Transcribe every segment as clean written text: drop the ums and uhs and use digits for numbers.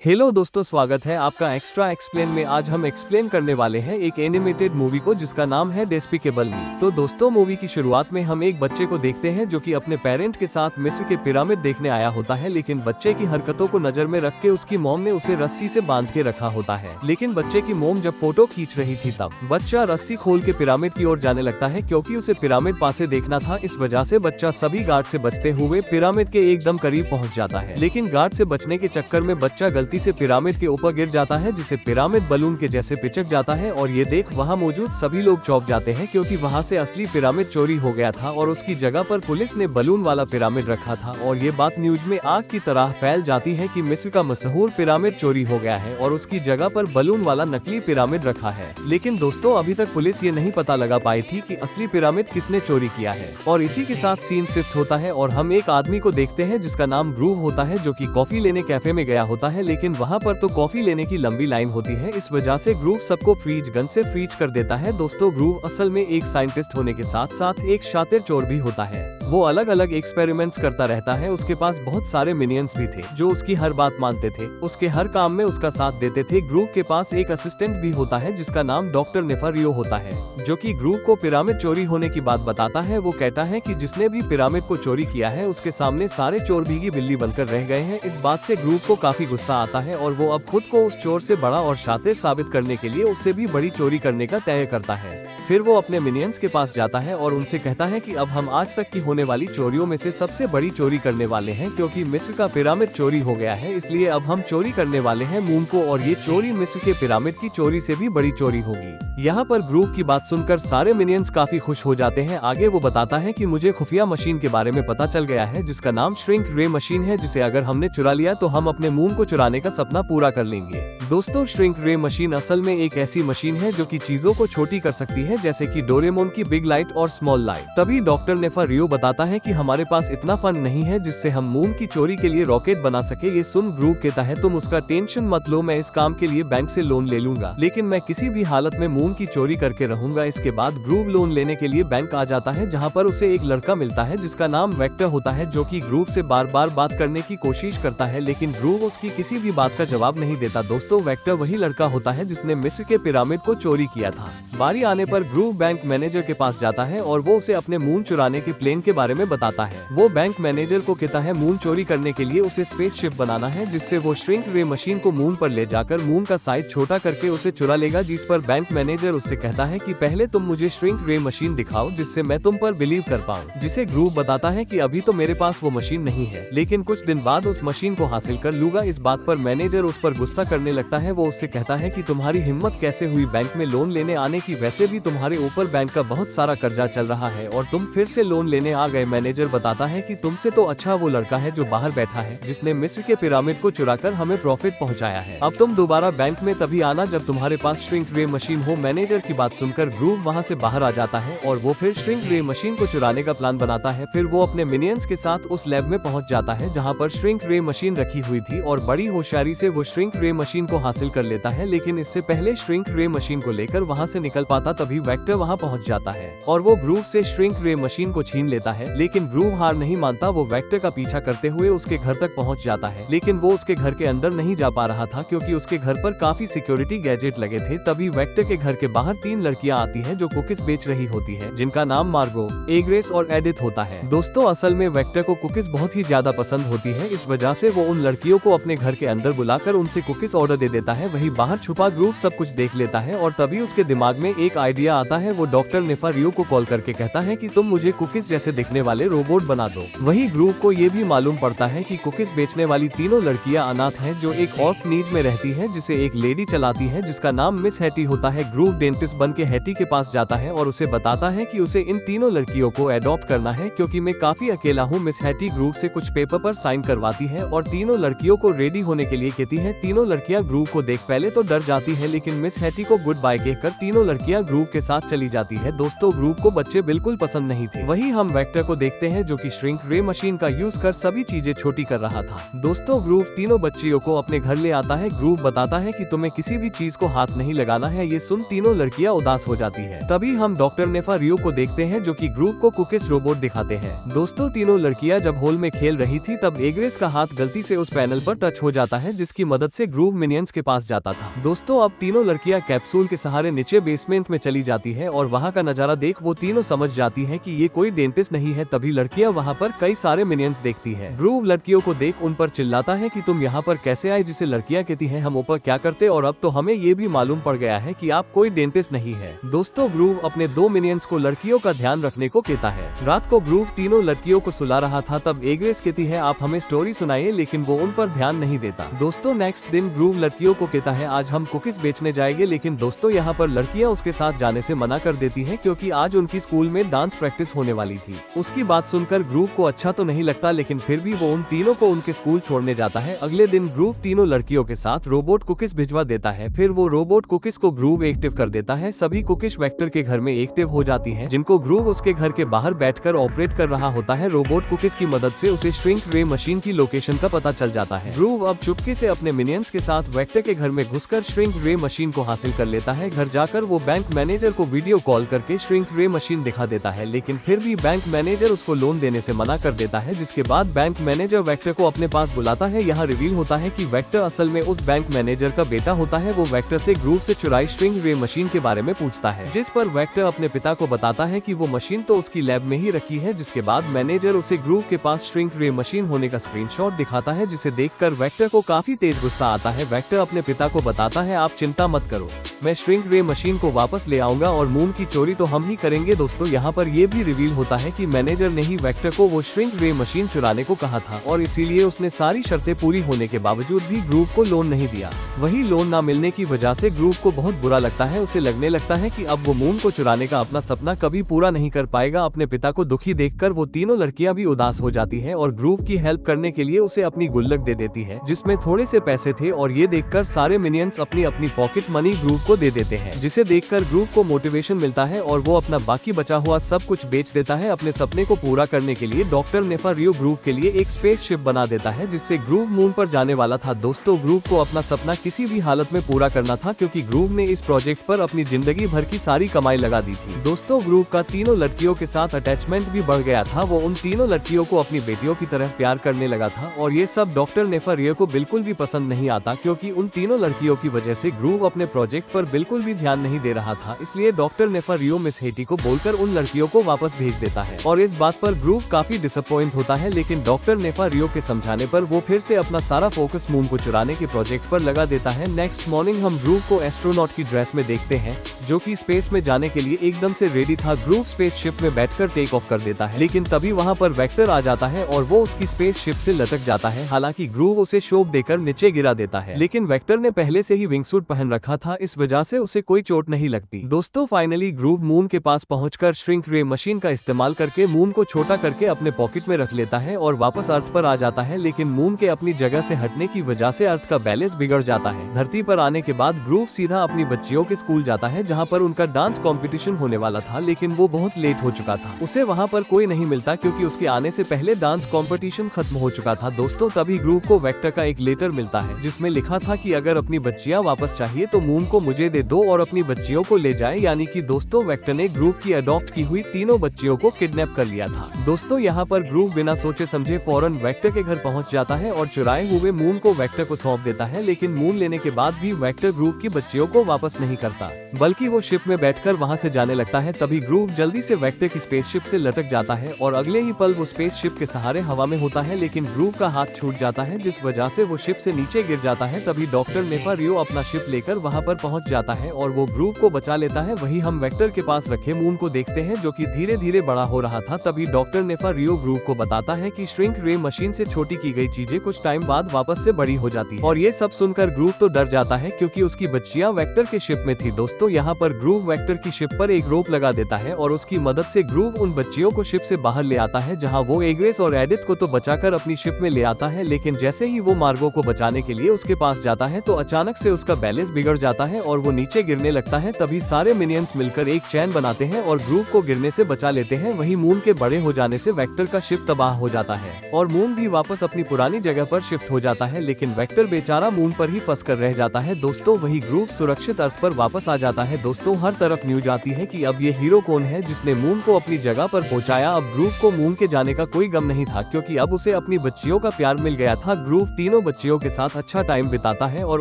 Hello दोस्तों, स्वागत है आपका एक्स्ट्रा एक्सप्लेन में। आज हम एक्सप्लेन करने वाले हैं एक एनिमेटेड मूवी को जिसका नाम है डेस्पिकेबल मी। तो दोस्तों, मूवी की शुरुआत में हम एक बच्चे को देखते हैं जो कि अपने पेरेंट के साथ मिस्र के पिरामिड देखने आया होता है, लेकिन बच्चे की हरकतों को नजर में रख के उसकी मॉम ने उसे रस्सी से बांध के रखा होता है। लेकिन बच्चे की मॉम जब फोटो खींच रही थी तब बच्चा रस्सी खोल के पिरामिड की ओर जाने लगता है, क्योंकि उसे पिरामिड पास से देखना था। इस वजह से बच्चा सभी गार्ड से बचते हुए पिरामिड के एकदम करीब पहुँच जाता है, लेकिन गार्ड से बचने के चक्कर में बच्चा गलती से पिरामिड के ऊपर गिर जाता है, जिसे पिरामिड बलून के जैसे पिचक जाता है। और ये देख वहाँ मौजूद सभी लोग चौंक जाते हैं, क्योंकि वहाँ से असली पिरामिड चोरी हो गया था और उसकी जगह पर पुलिस ने बलून वाला पिरामिड रखा था। और ये बात न्यूज में आग की तरह फैल जाती है कि मिस्र का मशहूर पिरामिड चोरी हो गया है और उसकी जगह पर बलून वाला नकली पिरामिड रखा है। लेकिन दोस्तों, अभी तक पुलिस ये नहीं पता लगा पाई थी कि असली पिरामिड किसने चोरी किया है। और इसी के साथ सीन शिफ्ट होता है और हम एक आदमी को देखते हैं जिसका नाम ग्रूव होता है, जो कि कॉफी लेने कैफे में गया होता है। लेकिन वहाँ पर तो कॉफी लेने की लंबी लाइन होती है, इस वजह से ग्रूव सबको फ्रीज गन से फ्रीज कर देता है। दोस्तों, ग्रूव असल में एक साइंटिस्ट होने के साथ साथ एक शातिर चोर भी होता है। वो अलग अलग एक्सपेरिमेंट्स करता रहता है। उसके पास बहुत सारे मिनियंस भी थे जो उसकी हर बात मानते थे, उसके हर काम में उसका साथ देते थे। ग्रूव के पास एक असिस्टेंट भी होता है जिसका नाम डॉक्टर नेफरियो होता है, जो कि ग्रूव को पिरामिड चोरी होने की बात बताता है। वो कहता है कि जिसने भी पिरामिड को चोरी किया है उसके सामने सारे चोर भीगी बिल्ली बनकर रह गए हैं। इस बात से ग्रूव को काफी गुस्सा आता है और वो अब खुद को उस चोर से बड़ा और शातिर साबित करने के लिए उससे भी बड़ी चोरी करने का तय करता है। फिर वो अपने मिनियंस के पास जाता है और उनसे कहता है कि अब हम आज तक की होने वाली चोरियों में से सबसे बड़ी चोरी करने वाले हैं, क्योंकि मिस्र का पिरामिड चोरी हो गया है। इसलिए अब हम चोरी करने वाले हैं मून को, और ये चोरी मिस्र के पिरामिड की चोरी से भी बड़ी चोरी होगी। यहाँ पर ग्रूव की बात सुनकर सारे मिनियंस काफी खुश हो जाते हैं। आगे वो बताता है कि मुझे खुफिया मशीन के बारे में पता चल गया है जिसका नाम श्रिंक रे मशीन है, जिसे अगर हमने चुरा लिया तो हम अपने मून को चुराने का सपना पूरा कर लेंगे। दोस्तों, श्रिंक रे मशीन असल में एक ऐसी मशीन है जो कि चीजों को छोटी कर सकती है, जैसे कि डोरेमोन की बिग लाइट और स्मॉल लाइट। तभी डॉक्टर नेफरियो बताता है कि हमारे पास इतना फंड नहीं है जिससे हम मून की चोरी के लिए रॉकेट बना सके। ये सुन ग्रूव कहता है, तुम उसका टेंशन मत लो, मैं इस काम के लिए बैंक से लोन ले लूंगा, लेकिन मैं किसी भी हालत में मून की चोरी करके रहूंगा। इसके बाद ग्रूव लोन लेने के लिए बैंक आ जाता है, जहाँ पर उसे एक लड़का मिलता है जिसका नाम वेक्टर होता है, जो कि ग्रूव से बार बार बात करने की कोशिश करता है, लेकिन ग्रूव उसकी किसी भी बात का जवाब नहीं देता। दोस्तों, वेक्टर वही लड़का होता है जिसने मिस्र के पिरामिड को चोरी किया था। बारी आने पर ग्रूव बैंक मैनेजर के पास जाता है और वो उसे अपने मून चुराने के प्लान के बारे में बताता है। वो बैंक मैनेजर को कहता है मून चोरी करने के लिए उसे स्पेसशिप बनाना है, जिससे वो श्रिंक रे मशीन को मून पर ले जाकर मून का साइज छोटा करके उसे चुरा लेगा। जिस पर बैंक मैनेजर उससे कहता है कि पहले तुम मुझे श्रिंक रे मशीन दिखाओ जिससे मैं तुम पर बिलीव कर पाऊँ। जिसे ग्रूव बताता है कि अभी तो मेरे पास वो मशीन नहीं है, लेकिन कुछ दिन बाद उस मशीन को हासिल कर लूंगा। इस बात पर मैनेजर उस पर गुस्सा करने लगता है। वो उससे कहता है कि तुम्हारी हिम्मत कैसे हुई बैंक में लोन लेने आने की, वैसे भी तुम्हारे ऊपर बैंक का बहुत सारा कर्जा चल रहा है और तुम फिर से लोन लेने आ गए। मैनेजर बताता है कि तुमसे तो अच्छा वो लड़का है जो बाहर बैठा है, जिसने मिस्र के पिरामिड को चुराकर हमें प्रॉफिट पहुंचाया है। अब तुम दोबारा बैंक में तभी आना जब तुम्हारे पास श्रिंक रे मशीन हो। मैनेजर की बात सुनकर ग्रूव वहां से बाहर आ जाता है और वो फिर श्रिंक रे मशीन को चुराने का प्लान बनाता है। फिर वो अपने मिनियंस के साथ उस लैब में पहुंच जाता है जहाँ पर श्रिंक रे मशीन रखी हुई थी, और बड़ी होशियारी से वो श्रिंक रे मशीन को हासिल कर लेता है। लेकिन इससे पहले श्रिंक रे मशीन को लेकर वहाँ से निकल पाता तभी वेक्टर वहाँ पहुँच जाता है और वो ग्रूव से श्रिंक रे मशीन को छीन लेता है। लेकिन ग्रूव हार नहीं मानता, वो वेक्टर का पीछा करते हुए उसके घर तक पहुँच जाता है। लेकिन वो उसके घर के अंदर नहीं जा पा रहा था, क्योंकि उसके घर पर काफी सिक्योरिटी गैजेट लगे थे। तभी वेक्टर के घर के बाहर 3 लड़कियां आती हैं जो कुकीज बेच रही होती हैं, जिनका नाम मार्गो, एग्रेस और एडिथ होता है। दोस्तों, असल में वेक्टर को कुकीज बहुत ही ज्यादा पसंद होती है, इस वजह से वो उन लड़कियों को अपने घर के अंदर बुलाकर उनसे कुकीज ऑर्डर दे देता है। वही बाहर छुपा ग्रूव सब कुछ देख लेता है और तभी उसके दिमाग में एक आइडिया आता है। वो डॉक्टर नेफरियो को कॉल करके कहता है कि तुम मुझे कुकीज जैसे दिखने वाले रोबोट बना दो। वही ग्रूव को ये भी मालूम पड़ता है कि कुकीज बेचने वाली तीनों लड़कियां अनाथ हैं, जो एक ऑर्फनेज में रहती हैं, जिसे एक लेडी चलाती है जिसका नाम मिस हैटी होता है। ग्रूव डेंटिस्ट बन के हैटी के पास जाता है और उसे बताता है कि उसे इन तीनों लड़कियों को एडॉप्ट करना है, क्योंकि मैं काफी अकेला हूँ। मिस हैटी ग्रूव से कुछ पेपर पर साइन करवाती है और तीनों लड़कियों को रेडी होने के लिए कहती है। तीनों लड़कियां ग्रूव को देख पहले तो डर जाती है, लेकिन मिस हैटी को गुड बाय कहकर तीनों लड़कियां ग्रूव के साथ चली जाती है। दोस्तों ग्रूव को बच्चे बिल्कुल पसंद नहीं थे। वही हम वेक्टर को देखते हैं जो कि श्रिंक रे मशीन का यूज कर सभी चीजें छोटी कर रहा था। दोस्तों ग्रूव तीनों बच्चियों को अपने घर ले आता है। ग्रूव बताता है कि तुम्हें किसी भी चीज को हाथ नहीं लगाना है। ये सुन तीनों लड़कियां उदास हो जाती है। तभी हम डॉक्टर नेफा रियो को देखते हैं जो कि ग्रूव को कुकीज रोबोट दिखाते हैं। दोस्तों तीनों लड़कियां जब हॉल में खेल रही थी तब एग्रेस का हाथ गलती से उस पैनल पर टच हो जाता है, जिसकी मदद से ग्रूव मिनियंस के पास जाता था। दोस्तों अब तीनों लड़कियां कैप्सूल के सहारे नीचे बेसमेंट में चली जाती है और वहाँ का नजारा देख वो तीनों समझ जाती है कि ये कोई डेंटिस्ट नहीं है। तभी लड़कियां वहाँ पर कई सारे मिनियंस देखती है। ग्रूव लड़कियों को देख उन पर चिल्लाता है कि तुम यहाँ पर कैसे आए, जिसे लड़कियां कहती हैं हम ऊपर क्या करते, और अब तो हमें ये भी मालूम पड़ गया है कि आप कोई डेंटिस्ट नहीं है। दोस्तों ग्रूव अपने दो मिनियंस को लड़कियों का ध्यान रखने को कहता है। रात को ग्रूव तीनों लड़कियों को सुला रहा था तब एग्रेस कहती है आप हमें स्टोरी सुनाइए, लेकिन वो उन पर ध्यान नहीं देता। दोस्तों नेक्स्ट दिन ग्रूव लड़कियों को कहता है आज हम कुकीज बेचने जाएंगे, लेकिन दोस्तों यहाँ पर लड़कियाँ उसके साथ जाने से मना कर देती है क्योंकि आज उनकी स्कूल में डांस प्रैक्टिस होने वाली थी। उसकी बात सुनकर ग्रूव को अच्छा तो नहीं लगता, लेकिन फिर भी वो उन तीनों को उनके स्कूल छोड़ने जाता है। अगले दिन ग्रूव तीनों लड़कियों के साथ रोबोट कुकीज भिजवा देता है। फिर वो रोबोट कुकीज को ग्रूव एक्टिव कर देता है। सभी कुकीज वेक्टर के घर में एक्टिव हो जाती हैं, जिनको ग्रूव उसके घर के बाहर बैठकर ऑपरेट कर रहा होता है। रोबोट कुकीज की मदद से उसे श्रिंक रे मशीन की लोकेशन का पता चल जाता है। ग्रूव अब चुपके से अपने मिनियंस के साथ वेक्टर के घर में घुसकर श्रिंक रे मशीन को हासिल कर लेता है। घर जाकर वो बैंक मैनेजर को वीडियो कॉल करके श्रिंक रे मशीन दिखा देता है, लेकिन फिर भी बैंक मैनेजर उसको लोन देने से मना कर देता है। जिसके बाद बैंक मैनेजर वेक्टर को अपने पास बुलाता है। यहाँ रिवील होता है कि वेक्टर असल में उस बैंक मैनेजर का बेटा होता है। वो वेक्टर से ग्रूव से चुराई श्रिंक रे मशीन के बारे में पूछता है, जिस पर वेक्टर अपने पिता को बताता है कि वो मशीन तो उसकी लैब में ही रखी है। जिसके बाद मैनेजर उसे ग्रूव के पास श्रिंक रे मशीन होने का स्क्रीनशॉट दिखाता है, जिसे देखकर वेक्टर को काफी तेज गुस्सा आता है। वेक्टर अपने पिता को बताता है आप चिंता मत करो, मैं श्रिंक रे मशीन को वापस ले आऊंगा और मून की चोरी तो हम ही करेंगे। दोस्तों यहाँ पर ये भी रिवील होता है कि मैनेजर ने ही वेक्टर को वो श्रिंक रे मशीन चुराने को कहा था और इसीलिए उसने सारी शर्तें पूरी होने के बावजूद भी ग्रूव को लोन नहीं दिया। वही लोन न मिलने की वजह से ग्रूव को बहुत बुरा लगता है। उसे लगने लगता है कि अब वो मून को चुराने का अपना सपना कभी पूरा नहीं कर पाएगा। अपने पिता को दुखी देखकर वो तीनों लड़कियां भी उदास हो जाती है और ग्रूव की हेल्प करने के लिए उसे अपनी गुल्लक दे देती है, जिसमें थोड़े से पैसे थे, और ये देखकर सारे मिनियंस अपनी अपनी पॉकेट मनी ग्रूव को दे देते हैं, जिसे देखकर ग्रूव को मोटिवेशन मिलता है और वो अपना बाकी बचा हुआ सब कुछ बेच देता है। अपने सपने को पूरा करने के लिए डॉक्टर नेफा रियो ग्रूव के लिए एक स्पेस शिप बना देता है, जिससे ग्रूव मून पर जाने वाला था। दोस्तों ग्रूव को अपना सपना किसी भी हालत में पूरा करना था, क्योंकि ग्रूव ने इस प्रोजेक्ट पर अपनी जिंदगी भर की सारी कमाई लगा दी थी। दोस्तों ग्रूव का तीनों लड़कियों के साथ अटैचमेंट भी बढ़ गया था। वो उन तीनों लड़कियों को अपनी बेटियों की तरह प्यार करने लगा था, और ये सब डॉक्टर नेफा रियो को बिल्कुल भी पसंद नहीं आता, क्योंकि उन तीनों लड़कियों की वजह से ग्रूव अपने प्रोजेक्ट पर बिल्कुल भी ध्यान नहीं दे रहा था। इसलिए डॉक्टर नेफा रियो मिस हेटी को बोलकर उन लड़कियों को वापस भेज देता है, और इस बात पर ग्रूव काफी डिसअपॉइंट होता है। लेकिन डॉक्टर नेफा रियो के समझाने पर वो फिर से अपना सारा फोकस मून को चुराने के प्रोजेक्ट पर लगा देता है। नेक्स्ट मॉर्निंग हम ग्रूव को एस्ट्रोनॉट की ड्रेस में देखते हैं, जो कि स्पेस में जाने के लिए एकदम से रेडी था। ग्रूव स्पेस शिप में बैठकर टेक ऑफ कर देता है, लेकिन तभी वहाँ पर वेक्टर आ जाता है और वो उसकी स्पेस शिप से लटक जाता है। हालांकि ग्रूव उसे शोक देकर नीचे गिरा देता है, लेकिन वेक्टर ने पहले से ही विंग सूट पहन रखा था, इस वजह से उसे कोई चोट नहीं लगती। दोस्तों फाइनली ग्रूव मून के पास पहुंचकर श्रिंक रे मशीन का इस्तेमाल करके मून को छोटा करके अपने पॉकेट में रख लेता है और वापस अर्थ पर आ जाता है। लेकिन मून के अपनी जगह से हटने की वजह से अर्थ का बैलेंस बिगड़ जाता है। धरती पर आने के बाद ग्रूव सीधा अपनी बच्चियों के स्कूल जाता है, जहाँ पर उनका डांस कंपटीशन होने वाला था, लेकिन वो बहुत लेट हो चुका था। उसे वहाँ पर कोई नहीं मिलता, क्योंकि उसके आने से पहले डांस कंपटीशन खत्म हो चुका था। दोस्तों तभी ग्रूव को वेक्टर का एक लेटर मिलता है, जिसमें लिखा था कि अगर अपनी बच्चियाँ वापस चाहिए तो मून को मुझे दे दो और अपनी बच्चियों को ले जाए। यानी कि दोस्तों वेक्टर ने ग्रूव की अडॉप्ट की हुई तीनों बच्चियों को किडनैप कर लिया था। दोस्तों यहाँ पर ग्रूव बिना सोचे समझे फौरन वेक्टर के घर पहुँच जाता है और चुराए हुए मून को वेक्टर को सौंप देता है। लेकिन मून लेने के बाद भी वेक्टर ग्रूव की बच्चियों को वापस नहीं करता, बल्कि वो शिप में बैठकर वहाँ से जाने लगता है। तभी ग्रूव जल्दी से वेक्टर की स्पेसशिप से लटक जाता है और अगले ही पल वो स्पेसशिप के सहारे हवा में होता है, लेकिन ग्रूव का हाथ छूट जाता है, जिस वजह से वो शिप से नीचे गिर जाता है। तभी डॉक्टर नेफा रियो अपना शिप लेकर वहाँ पर पहुँच जाता है और वो ग्रूव को बचा लेता है। वही हम वेक्टर के पास रखे मून को देखते हैं, जो कि धीरे धीरे बड़ा हो रहा था। तभी डॉक्टर नेफा रियो ग्रूव को बताता है कि श्रिंक रे मशीन से छोटी की गई चीजें कुछ टाइम बाद वापस से बड़ी हो जाती है, और ये सब सुनकर ग्रूव तो डर जाता है, क्योंकि उसकी बच्चियां वेक्टर के शिप में थी। दोस्तों यहाँ पर ग्रूव वेक्टर की शिप पर एक रोप लगा देता है और उसकी मदद से ग्रूव उन बच्चियों को शिप से बाहर ले आता है, जहाँ वो एग्रेस और एडिथ को तो बचाकर अपनी शिप में ले आता है। लेकिन जैसे ही वो मार्गो को बचाने के लिए उसके पास पास जाता है तो अचानक से उसका बैलेंस बिगड़ जाता है और वो नीचे गिरने लगता है। तभी सारे मिनियंस मिलकर एक चैन बनाते हैं और ग्रूव को गिरने से बचा लेते हैं। वहीं मून के बड़े हो जाने से वेक्टर का शिप तबाह हो जाता है और मून भी वापस अपनी पुरानी जगह पर शिफ्ट हो जाता है, लेकिन वेक्टर बेचारा मून पर ही फंस कर रह जाता है। दोस्तों वही ग्रूव सुरक्षित अर्थ पर वापस आ जाता है। दोस्तों हर तरफ न्यूज आती है कि अब ये हीरो कौन है जिसने मून को अपनी जगह पर पहुंचाया। अब ग्रूव को मून के जाने का कोई गम नहीं था, क्योंकि अब उसे अपनी बच्चियों का प्यार मिल गया था। ग्रूव तीनों बच्चियों के साथ अच्छा टाइम बिताता है और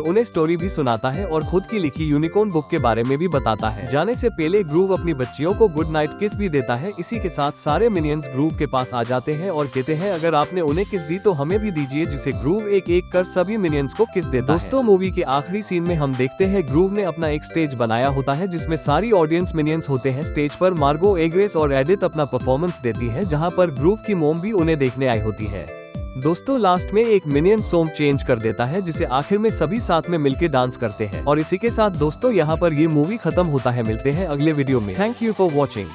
उन्हें स्टोरी भी सुनाता है और खुद की लिखी यूनिकॉर्न बुक के बारे में भी बताता है। जाने से पहले ग्रूव अपनी बच्चियों को गुड नाइट किस भी देता है। इसी के साथ सारे मिनियंस ग्रूव के पास आ जाते हैं और कहते हैं अगर आपने उन्हें किस दी तो हमें भी दीजिए, जिसे ग्रूव एक एक कर सभी मिनियंस को किस देता है। दोस्तों मूवी के आखिरी सीन में हम देखते हैं ग्रूव ने अपना एक स्टेज बनाया होता है जिसमें सारी ऑडियंस मिनियंस होते हैं। स्टेज पर मार्गो, एग्रेस और एडिथ अपना परफॉर्मेंस देती है, जहां पर ग्रूव की मॉम भी उन्हें देखने आई होती है। दोस्तों लास्ट में एक मिनियन सॉन्ग चेंज कर देता है जिसे आखिर में सभी साथ में मिलकर डांस करते हैं। और इसी के साथ दोस्तों यहाँ पर ये मूवी खत्म होता है। मिलते हैं अगले वीडियो में। Thank you for watching.